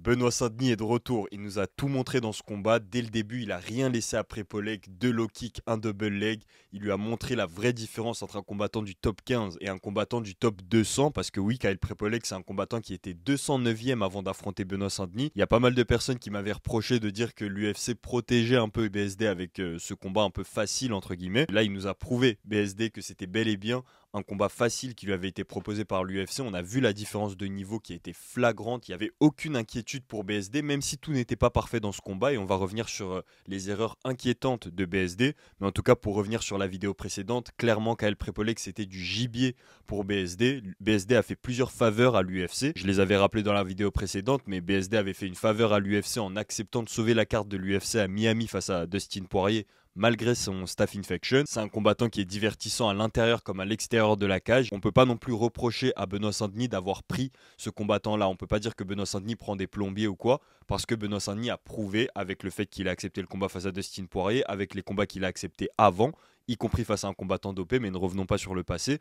Benoît Saint-Denis est de retour, il nous a tout montré dans ce combat. Dès le début, il a rien laissé après Polek, deux low kicks, un double leg. Il lui a montré la vraie différence entre un combattant du top 15 et un combattant du top 200. Parce que oui, Kyle Prepolek, c'est un combattant qui était 209e avant d'affronter Benoît Saint-Denis. Il y a pas mal de personnes qui m'avaient reproché de dire que l'UFC protégeait un peu BSD avec ce combat un peu facile, entre guillemets. Là, il nous a prouvé, BSD, que c'était bel et bien un combat facile qui lui avait été proposé par l'UFC. On a vu la différence de niveau qui a été flagrante. Il n'y avait aucune inquiétude pour BSD, même si tout n'était pas parfait dans ce combat. Et on va revenir sur les erreurs inquiétantes de BSD. Mais en tout cas, pour revenir sur la vidéo précédente, clairement, Kyle Prepolek, c'était du gibier pour BSD. BSD a fait plusieurs faveurs à l'UFC. Je les avais rappelés dans la vidéo précédente, mais BSD avait fait une faveur à l'UFC en acceptant de sauver la carte de l'UFC à Miami face à Dustin Poirier, malgré son staph infection. C'est un combattant qui est divertissant à l'intérieur comme à l'extérieur de la cage. On ne peut pas non plus reprocher à Benoît Saint-Denis d'avoir pris ce combattant-là. On ne peut pas dire que Benoît Saint-Denis prend des plombiers ou quoi, parce que Benoît Saint-Denis a prouvé, avec le fait qu'il a accepté le combat face à Dustin Poirier, avec les combats qu'il a acceptés avant, y compris face à un combattant dopé, mais ne revenons pas sur le passé,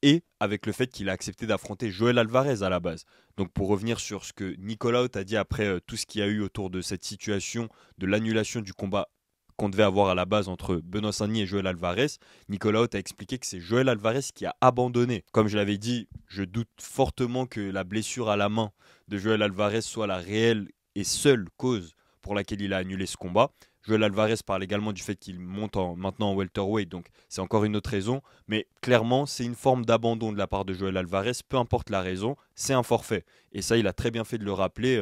et avec le fait qu'il a accepté d'affronter Joël Alvarez à la base. Donc pour revenir sur ce que Nicolas Haute a dit après tout ce qu'il y a eu autour de cette situation, de l'annulation du combat qu'on devait avoir à la base entre Benoît Saint-Denis et Joël Alvarez, Nicolas Haute a expliqué que c'est Joël Alvarez qui a abandonné. Comme je l'avais dit, je doute fortement que la blessure à la main de Joël Alvarez soit la réelle et seule cause pour laquelle il a annulé ce combat. Joël Alvarez parle également du fait qu'il monte maintenant en welterweight, donc c'est encore une autre raison. Mais clairement, c'est une forme d'abandon de la part de Joël Alvarez, peu importe la raison, c'est un forfait. Et ça, il a très bien fait de le rappeler,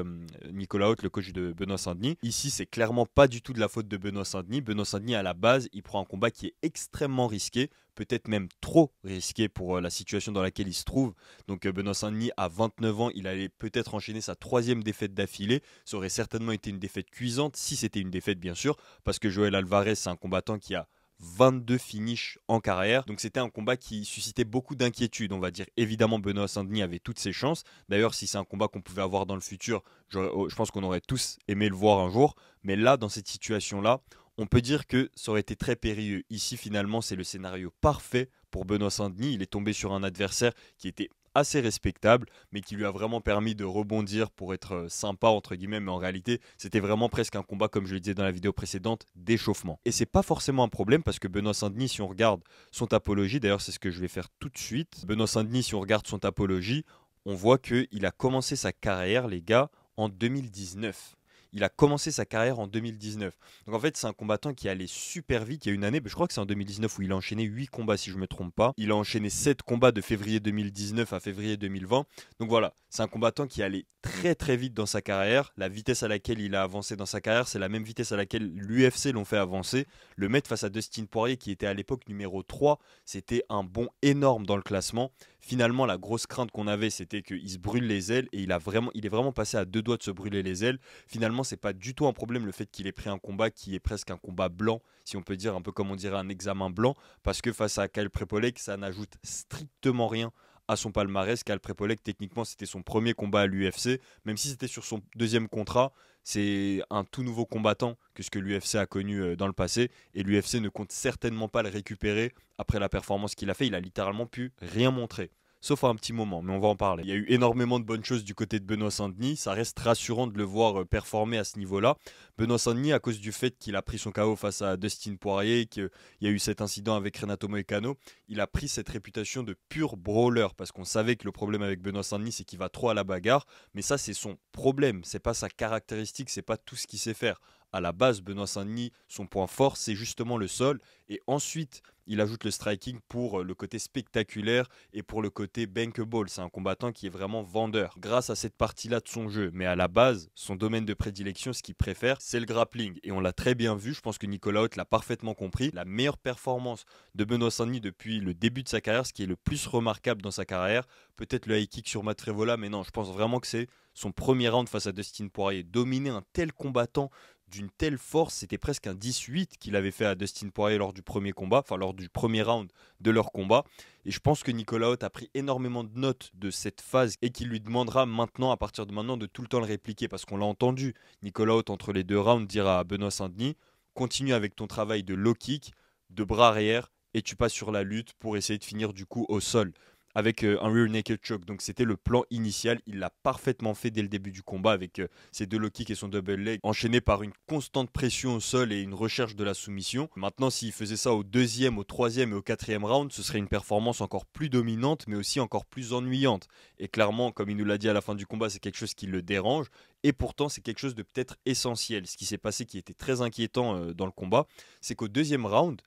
Nicolas Haute, le coach de Benoît Saint-Denis. Ici, c'est clairement pas du tout de la faute de Benoît Saint-Denis. Benoît Saint-Denis, à la base, il prend un combat qui est extrêmement risqué, peut-être même trop risqué pour la situation dans laquelle il se trouve. Donc Benoît Saint-Denis, à 29 ans, il allait peut-être enchaîner sa troisième défaite d'affilée. Ça aurait certainement été une défaite cuisante, si c'était une défaite bien sûr, parce que Joël Alvarez, c'est un combattant qui a 22 finishes en carrière. Donc c'était un combat qui suscitait beaucoup d'inquiétude, on va dire. Évidemment, Benoît Saint-Denis avait toutes ses chances. D'ailleurs, si c'est un combat qu'on pouvait avoir dans le futur, je pense qu'on aurait tous aimé le voir un jour. Mais là, dans cette situation-là, on peut dire que ça aurait été très périlleux. Ici, finalement, c'est le scénario parfait pour Benoît Saint-Denis. Il est tombé sur un adversaire qui était assez respectable, mais qui lui a vraiment permis de rebondir pour être sympa, entre guillemets, mais en réalité, c'était vraiment presque un combat, comme je le disais dans la vidéo précédente, d'échauffement. Et c'est pas forcément un problème, parce que Benoît Saint-Denis, si on regarde son apologie, d'ailleurs c'est ce que je vais faire tout de suite, Benoît Saint-Denis, si on regarde son apologie, on voit qu'il a commencé sa carrière, les gars, en 2019. Il a commencé sa carrière en 2019. Donc en fait, c'est un combattant qui allait super vite. Il y a une année, je crois que c'est en 2019 où il a enchaîné 8 combats si je ne me trompe pas. Il a enchaîné 7 combats de février 2019 à février 2020. Donc voilà, c'est un combattant qui allait très très vite dans sa carrière. La vitesse à laquelle il a avancé dans sa carrière, c'est la même vitesse à laquelle l'UFC l'ont fait avancer. Le mettre face à Dustin Poirier qui était à l'époque numéro 3, c'était un bond énorme dans le classement. Finalement, la grosse crainte qu'on avait, c'était qu'il se brûle les ailes et il est vraiment passé à deux doigts de se brûler les ailes. Finalement, c'est pas du tout un problème le fait qu'il ait pris un combat qui est presque un combat blanc, si on peut dire, un peu comme on dirait un examen blanc, parce que face à Kyle Prepolek, ça n'ajoute strictement rien à son palmarès. Kyle Prepolek, techniquement, c'était son premier combat à l'UFC, même si c'était sur son deuxième contrat. C'est un tout nouveau combattant que ce que l'UFC a connu dans le passé, et l'UFC ne compte certainement pas le récupérer après la performance qu'il a fait. Il a littéralement pu rien montrer. Sauf à un petit moment, mais on va en parler. Il y a eu énormément de bonnes choses du côté de Benoît Saint-Denis. Ça reste rassurant de le voir performer à ce niveau-là. Benoît Saint-Denis, à cause du fait qu'il a pris son KO face à Dustin Poirier, qu'il y a eu cet incident avec Renato Moicano, il a pris cette réputation de pur brawler, parce qu'on savait que le problème avec Benoît Saint-Denis, c'est qu'il va trop à la bagarre. Mais ça, c'est son problème. C'est pas sa caractéristique, c'est pas tout ce qu'il sait faire. À la base, Benoît Saint-Denis, son point fort, c'est justement le sol. Et ensuite, il ajoute le striking pour le côté spectaculaire et pour le côté bankable. C'est un combattant qui est vraiment vendeur grâce à cette partie-là de son jeu. Mais à la base, son domaine de prédilection, ce qu'il préfère, c'est le grappling. Et on l'a très bien vu, je pense que Nicolas Haute l'a parfaitement compris. La meilleure performance de Benoît Saint-Denis depuis le début de sa carrière, ce qui est le plus remarquable dans sa carrière, peut-être le high kick sur Matt Frevola, mais non, je pense vraiment que c'est son premier round face à Dustin Poirier. Dominer un tel combattant d'une telle force, c'était presque un 18 qu'il avait fait à Dustin Poirier lors du premier combat, enfin lors du premier round de leur combat. Et je pense que Nicolas Haute a pris énormément de notes de cette phase et qu'il lui demandera maintenant, à partir de maintenant, de tout le temps le répliquer. Parce qu'on l'a entendu, Nicolas Haute, entre les deux rounds, dire à Benoît Saint-Denis, continue avec ton travail de low kick, de bras arrière, et tu passes sur la lutte pour essayer de finir du coup au sol. avec un rear naked choke. Donc c'était le plan initial, il l'a parfaitement fait dès le début du combat avec ses deux low kicks et son double leg, enchaîné par une constante pression au sol et une recherche de la soumission. Maintenant, s'il faisait ça au deuxième, au troisième et au quatrième round, ce serait une performance encore plus dominante, mais aussi encore plus ennuyante. Et clairement, comme il nous l'a dit à la fin du combat, c'est quelque chose qui le dérange. Et pourtant, c'est quelque chose de peut-être essentiel. Ce qui s'est passé qui était très inquiétant dans le combat, c'est qu'au deuxième round,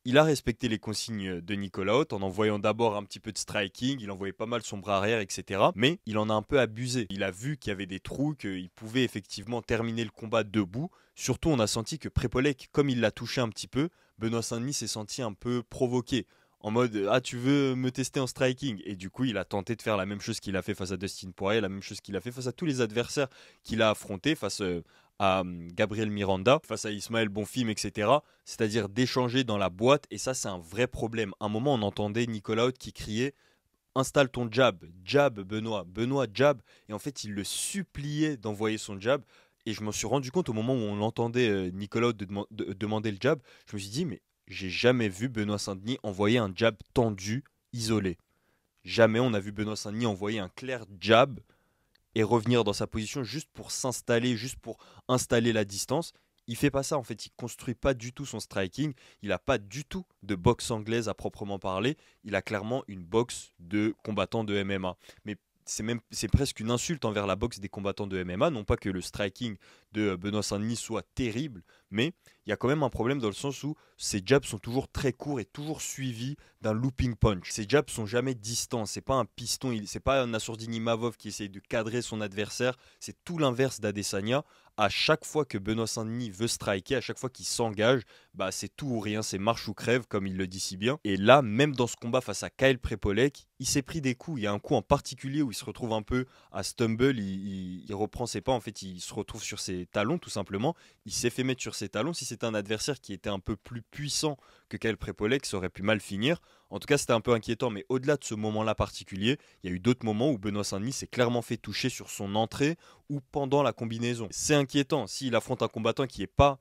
il a respecté les consignes de Nicolas Haute en envoyant d'abord un petit peu de striking, il envoyait pas mal son bras arrière, etc. Mais il en a un peu abusé. Il a vu qu'il y avait des trous, qu'il pouvait effectivement terminer le combat debout. Surtout, on a senti que Prepolek, comme il l'a touché un petit peu, Benoît Saint-Denis s'est senti un peu provoqué. En mode, ah, tu veux me tester en striking? Et du coup, il a tenté de faire la même chose qu'il a fait face à Dustin Poirier, la même chose qu'il a fait face à tous les adversaires qu'il a affrontés, face à Gabriel Miranda, face à Ismaël Bonfim, etc. C'est-à-dire d'échanger dans la boîte, et ça, c'est un vrai problème. À un moment, on entendait Nicolas Haute qui criait installe ton jab, jab Benoît, Benoît jab, et en fait, il le suppliait d'envoyer son jab. Et je m'en suis rendu compte au moment où on entendait Nicolas Haute demander le jab, je me suis dit, mais j'ai jamais vu Benoît Saint-Denis envoyer un jab tendu, isolé. Jamais on a vu Benoît Saint-Denis envoyer un clair jab et revenir dans sa position juste pour s'installer, juste pour installer la distance. Il fait pas ça en fait, il construit pas du tout son striking, il a pas du tout de boxe anglaise à proprement parler, il a clairement une boxe de combattant de MMA. Mais c'est presque une insulte envers la boxe des combattants de MMA, non pas que le striking de Benoît Saint-Denis soit terrible, mais il y a quand même un problème dans le sens où ses jabs sont toujours très courts et toujours suivis d'un looping punch. Ses jabs sont jamais distants, c'est pas un piston, c'est pas un Nassourdine Imavov qui essaye de cadrer son adversaire, c'est tout l'inverse d'Adesanya. À chaque fois que Benoît Saint-Denis veut striker, à chaque fois qu'il s'engage, bah c'est tout ou rien, c'est marche ou crève comme il le dit si bien. Et là, même dans ce combat face à Kyle Prepolek, il s'est pris des coups. Il y a un coup en particulier où il se retrouve un peu à stumble, il reprend ses pas, en fait il se retrouve sur ses talons tout simplement. Il s'est fait mettre sur ses talons. Si c'était un adversaire qui était un peu plus puissant que Kyle Prepolek, ça aurait pu mal finir. En tout cas, c'était un peu inquiétant, mais au-delà de ce moment-là particulier, il y a eu d'autres moments où Benoît Saint-Denis s'est clairement fait toucher sur son entrée ou pendant la combinaison. C'est inquiétant s'il affronte un combattant qui n'est pas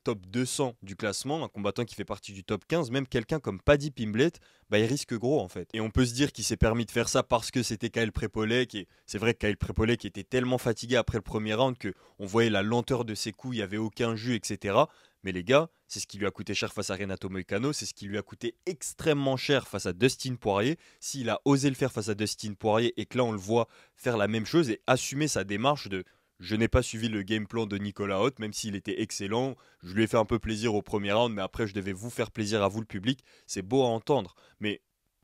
top 200 du classement, un combattant qui fait partie du top 15, même quelqu'un comme Paddy Pimblett, bah, il risque gros en fait. Et on peut se dire qu'il s'est permis de faire ça parce que c'était Kyle Prepolek, et c'est vrai que Kyle Prepolek était tellement fatigué après le premier round que on voyait la lenteur de ses coups, il n'y avait aucun jus, etc. Mais les gars, c'est ce qui lui a coûté cher face à Renato Moicano, c'est ce qui lui a coûté extrêmement cher face à Dustin Poirier. S'il a osé le faire face à Dustin Poirier et que là on le voit faire la même chose et assumer sa démarche de je n'ai pas suivi le game plan de Nicolas Haute, même s'il était excellent. Je lui ai fait un peu plaisir au premier round, mais après je devais vous faire plaisir à vous le public. C'est beau à entendre, mais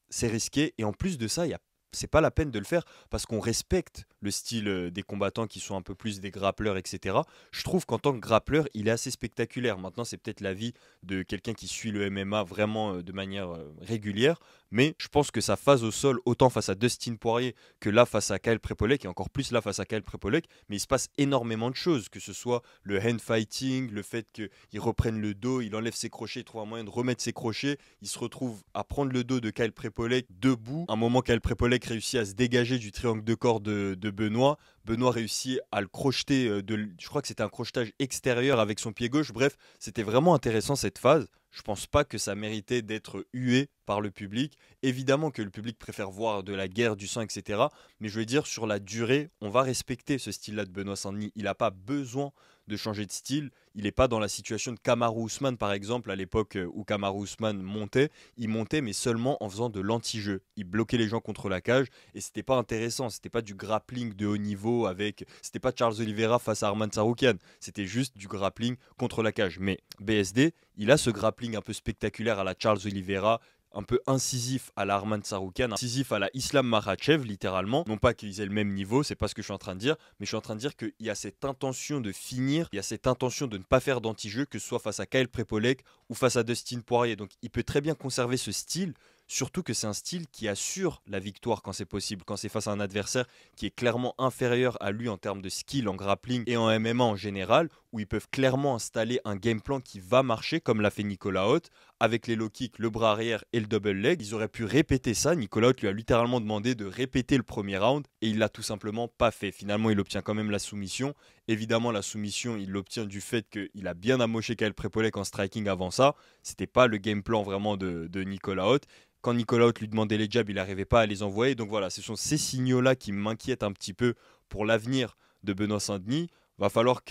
c'est risqué. Et en plus de ça, c'est pas la peine de le faire parce qu'on respecte le style des combattants qui sont un peu plus des grappleurs, etc. Je trouve qu'en tant que grappleur, il est assez spectaculaire. Maintenant, c'est peut-être l'avis de quelqu'un qui suit le MMA vraiment de manière régulière, mais je pense que sa phase au sol, autant face à Dustin Poirier que là face à Kyle Prepolek, et encore plus là face à Kyle Prepolek, mais il se passe énormément de choses, que ce soit le hand fighting, le fait qu'il reprenne le dos, il enlève ses crochets, il trouve un moyen de remettre ses crochets, il se retrouve à prendre le dos de Kyle Prepolek debout, un moment Kyle Prepolek réussit à se dégager du triangle de corps de Benoît. Benoît réussit à le crocheter, je crois que c'était un crochetage extérieur avec son pied gauche. Bref, c'était vraiment intéressant cette phase. Je pense pas que ça méritait d'être hué par le public. Évidemment que le public préfère voir de la guerre, du sang, etc. Mais je veux dire, sur la durée, on va respecter ce style-là de Benoît Saint-Denis. Il n'a pas besoin de changer de style. Il n'est pas dans la situation de Kamaru Usman, par exemple, à l'époque où Kamaru Usman montait. Il montait, mais seulement en faisant de l'anti-jeu. Il bloquait les gens contre la cage et c'était pas intéressant. C'était pas du grappling de haut niveau avec. C'était pas Charles Oliveira face à Arman Tsarukyan. C'était juste du grappling contre la cage. Mais BSD, il a ce grappling un peu spectaculaire à la Charles Oliveira, un peu incisif à la Arman Tsarukyan, incisif à la Islam Makhachev littéralement. Non pas qu'ils aient le même niveau, c'est pas ce que je suis en train de dire, mais je suis en train de dire qu'il y a cette intention de finir, il y a cette intention de ne pas faire d'anti-jeu, que ce soit face à Kyle Prepolek ou face à Dustin Poirier. Donc il peut très bien conserver ce style. Surtout que c'est un style qui assure la victoire quand c'est possible, quand c'est face à un adversaire qui est clairement inférieur à lui en termes de skill en grappling et en MMA en général, où ils peuvent clairement installer un game plan qui va marcher, comme l'a fait Nicolas Haute, avec les low kicks, le bras arrière et le double leg. Ils auraient pu répéter ça. Nicolas Haute lui a littéralement demandé de répéter le premier round et il l'a tout simplement pas fait. Finalement, il obtient quand même la soumission. Évidemment, la soumission, il l'obtient du fait qu'il a bien amoché Kyle Prepolek en striking avant ça. C'était pas le game plan vraiment de Nicolas Haute. Quand Nicolas Haute lui demandait les jabs, il n'arrivait pas à les envoyer. Donc voilà, ce sont ces signaux-là qui m'inquiètent un petit peu pour l'avenir de Benoît Saint-Denis. Va falloir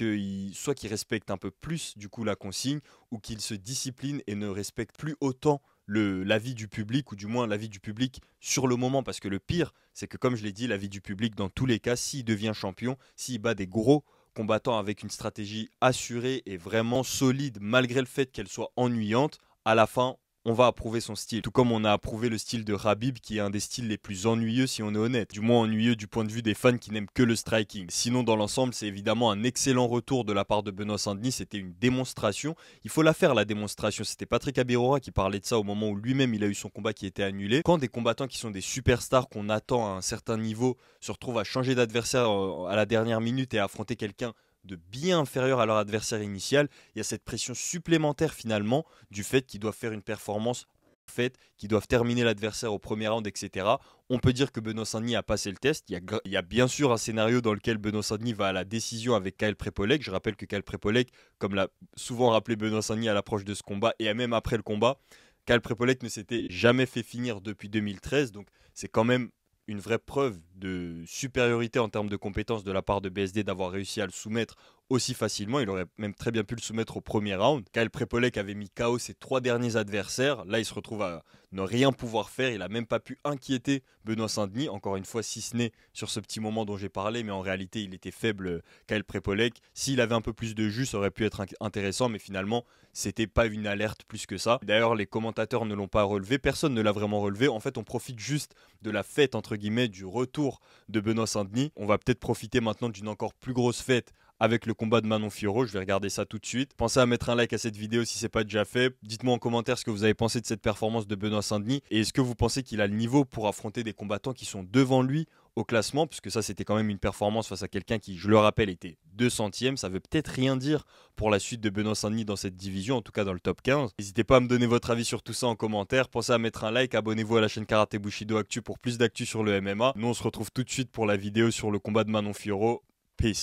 soit qu'il respecte un peu plus du coup la consigne, ou qu'il se discipline et ne respecte plus autant l'avis du public, ou du moins l'avis du public sur le moment. Parce que le pire, c'est que comme je l'ai dit, l'avis du public dans tous les cas, s'il devient champion, s'il bat des gros combattants avec une stratégie assurée et vraiment solide, malgré le fait qu'elle soit ennuyante, à la fin, on va approuver son style. Tout comme on a approuvé le style de Khabib, qui est un des styles les plus ennuyeux si on est honnête. Du moins ennuyeux du point de vue des fans qui n'aiment que le striking. Sinon, dans l'ensemble, c'est évidemment un excellent retour de la part de Benoît Saint-Denis. C'était une démonstration. Il faut la faire, la démonstration. C'était Patrick Abirora qui parlait de ça au moment où lui-même il a eu son combat qui était annulé. Quand des combattants qui sont des superstars qu'on attend à un certain niveau se retrouvent à changer d'adversaire à la dernière minute et à affronter quelqu'un de bien inférieur à leur adversaire initial, il y a cette pression supplémentaire finalement du fait qu'ils doivent faire une performance parfaite, qu'ils doivent terminer l'adversaire au premier round, etc. On peut dire que Benoît Saint-Denis a passé le test. Il y a bien sûr un scénario dans lequel Benoît Saint-Denis va à la décision avec Kyle Prepolec. Je rappelle que Kyle Prepolec, comme l'a souvent rappelé Benoît Saint-Denis à l'approche de ce combat et même après le combat, Kyle Prepolec ne s'était jamais fait finir depuis 2013. Donc c'est quand même une vraie preuve de supériorité en termes de compétences de la part de BSD d'avoir réussi à le soumettre aussi facilement. Il aurait même très bien pu le soumettre au premier round. Kyle Prepolec avait mis KO ses 3 derniers adversaires. Là, il se retrouve à ne rien pouvoir faire. Il n'a même pas pu inquiéter Benoît Saint-Denis, encore une fois, si ce n'est sur ce petit moment dont j'ai parlé. Mais en réalité, il était faible, Kyle Prepolec. S'il avait un peu plus de jus, ça aurait pu être intéressant. Mais finalement, c'était pas une alerte plus que ça. D'ailleurs, les commentateurs ne l'ont pas relevé. Personne ne l'a vraiment relevé. En fait, on profite juste de la fête, entre guillemets, du retour de Benoît Saint-Denis. On va peut-être profiter maintenant d'une encore plus grosse fête avec le combat de Manon Fiorot. Je vais regarder ça tout de suite. Pensez à mettre un like à cette vidéo si ce n'est pas déjà fait. Dites-moi en commentaire ce que vous avez pensé de cette performance de Benoît Saint-Denis. Et est-ce que vous pensez qu'il a le niveau pour affronter des combattants qui sont devant lui au classement, puisque ça c'était quand même une performance face à quelqu'un qui, je le rappelle, était 200e. Ça veut peut-être rien dire pour la suite de Benoît Saint-Denis dans cette division, en tout cas dans le top 15. N'hésitez pas à me donner votre avis sur tout ça en commentaire. Pensez à mettre un like, abonnez-vous à la chaîne Karaté Bushido Actu pour plus d'actu sur le MMA. Nous on se retrouve tout de suite pour la vidéo sur le combat de Manon Fiorot. Peace.